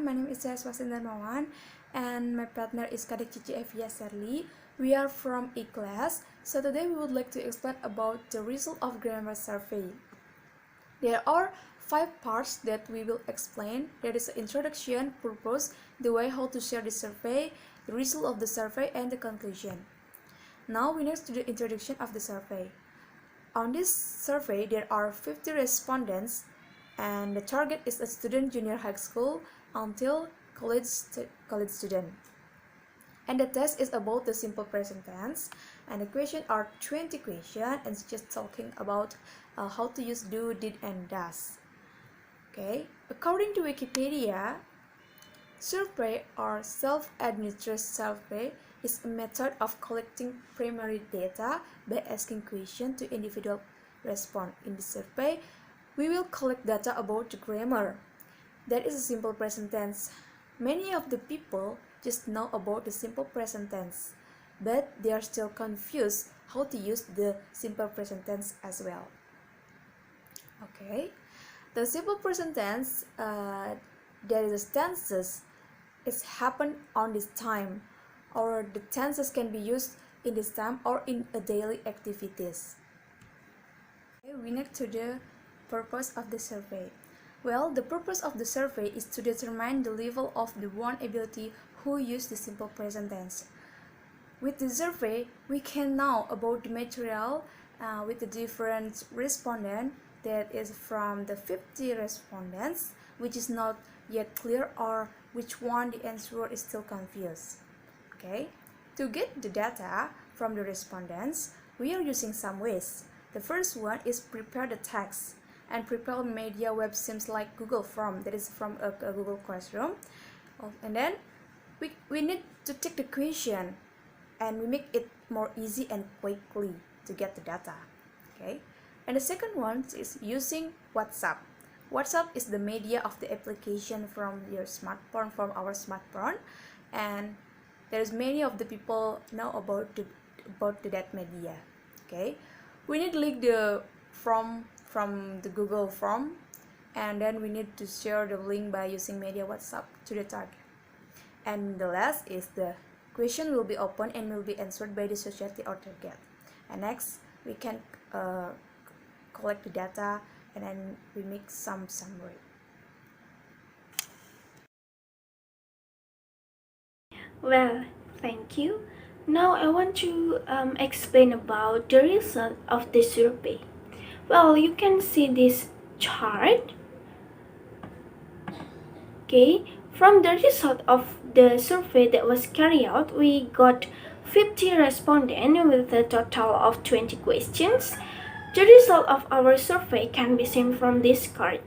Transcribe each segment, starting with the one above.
everyone, my name is Swaztine Darmawan and my partner is Kadek, Chici, Evia, Sherly. We are from E-class, so today we would like to explain about the result of grammar survey. There are 5 parts that we will explain. There is introduction, purpose, the way how to share the survey, the result of the survey, and the conclusion. Now we next to the introduction of the survey. On this survey, there are 50 respondents, and the target is a student junior high school until college student. And the test is about the simple present tense, and the questions are 20 questions, and it's just talking about how to use do, did, and does. Okay, according to Wikipedia, survey or self-administered survey is a method of collecting primary data by asking questions to individual respond. In the survey, we will collect data about the grammar. That is a simple present tense. Many of the people just know about the simple present tense, but they are still confused how to use the simple present tense as well. Okay, the simple present tense, there is tenses. It's happened on this time, or the tenses can be used in this time or in a daily activities. Okay, we next to the purpose of the survey. Well, the purpose of the survey is to determine the level of the one ability who use the simple present tense. With the survey, we can know about the material with the different respondent, that is from the 50 respondents, which is not yet clear, or which one the answer is still confused. Okay, to get the data from the respondents, we are using some ways. The first one is prepare the text and prepare media web sims like Google Form, that is from a Google Classroom. And then we need to take the question and we make it more easy and quickly to get the data. Okay, and the second one is using WhatsApp. WhatsApp is the media of the application from your smartphone, from our smartphone, and there's many of the people know about that media. Okay, we need to link the from the Google Form, and then we need to share the link by using media WhatsApp to the target. And the last is the question will be open and will be answered by the society or target. And next we can collect the data and then we make some summary. Well, thank you. Now I want to explain about the result of the survey. Well, you can see this chart. Okay, from the result of the survey that was carried out, we got 50 respondents with a total of 20 questions. The result of our survey can be seen from this chart.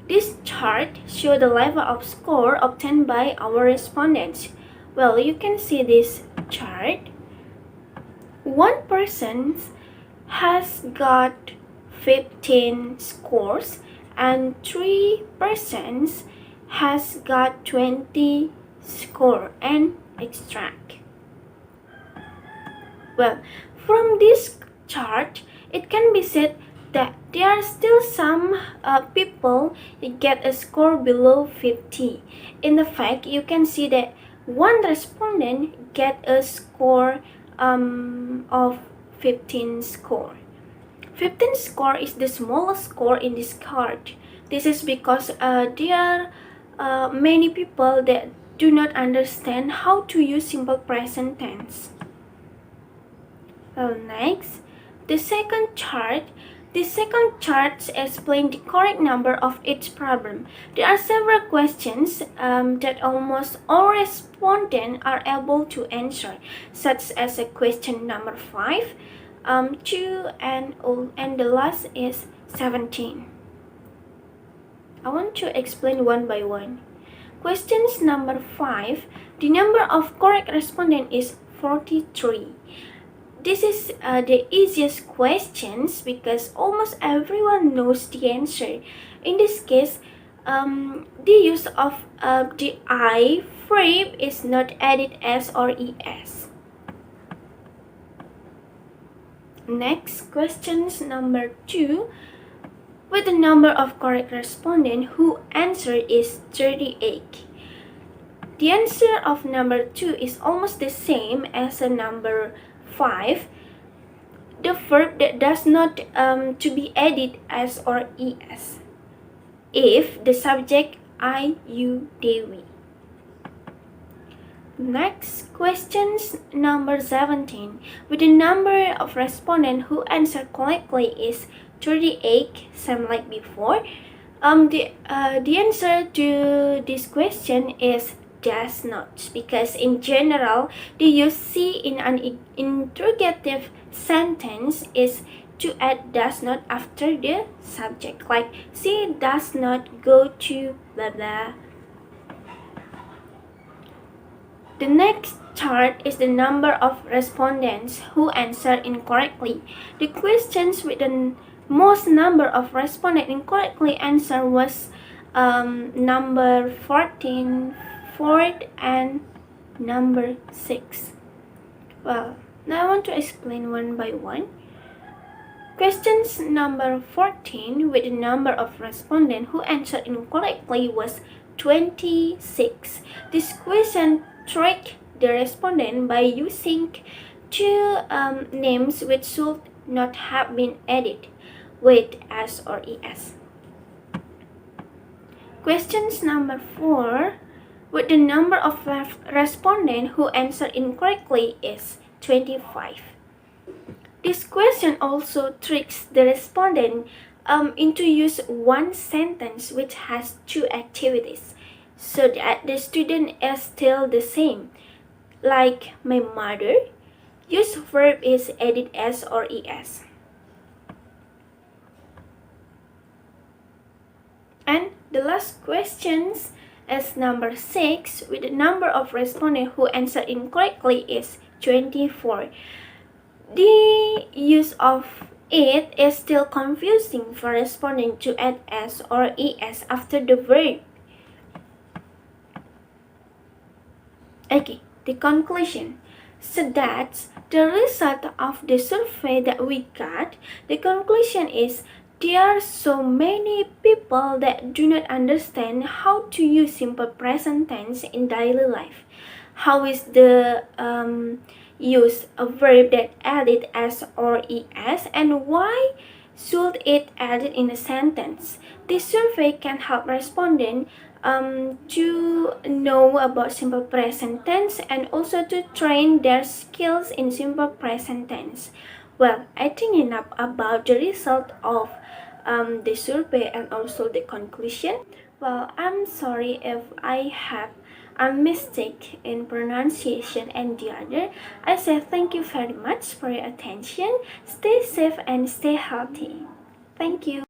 This chart shows the level of score obtained by our respondents. Well, you can see this chart. One person has got 15 scores and 3 persons has got 20 score and extract. Well, from this chart, it can be said that there are still some people get a score below 50. In the fact, you can see that one respondent get a score of 15 score. 15 score is the smallest score in this card. This is because there are many people that do not understand how to use simple present tense. Well, next, the second chart. The second chart explains the correct number of each problem. There are several questions that almost all respondents are able to answer, such as question number 5, 2, and the last is 17. I want to explain one by one. Questions number 5, the number of correct respondents is 43. This is the easiest questions because almost everyone knows the answer. In this case, the use of the I frame is not added S or ES. Next, questions number 2. With the number of correct respondents who answered is 38. The answer of number 2 is almost the same as a number 5. The verb that does not to be added as or es if the subject I, you, they, we. Next, questions number 17. With the number of respondents who answer correctly is 38, same like before. The answer to this question is does not, because in general the use C in an interrogative sentence is to add does not after the subject, like she does not go to blah blah. The next chart is the number of respondents who answered incorrectly. The questions with the most number of respondents incorrectly answer was number 14, 4th, and number 6. Well, now I want to explain one by one. Questions number 14 with the number of respondents who answered incorrectly was 26. This question tricked the respondent by using two names which should not have been added with s or es. Questions number 4 with the number of respondents who answered incorrectly is 25. This question also tricks the respondent into use one sentence which has two activities, so that the student is still the same. Like my mother, use verb is added s or es. And the last questions is number 6 with the number of respondents who answered incorrectly is 24. The use of it is still confusing for responding to add s or es after the verb. Okay, the conclusion. So that's the result of the survey that we got. The conclusion is there are so many people that do not understand how to use simple present tense in daily life. How is the use a verb that added s or es, and why should it added in a sentence? This survey can help respondents to know about simple present tense and also to train their skills in simple present tense. Well, I think enough about the result of the survey and also the conclusion. Well, I'm sorry if I have a mistake in pronunciation and the other. I say thank you very much for your attention. Stay safe and stay healthy. Thank you.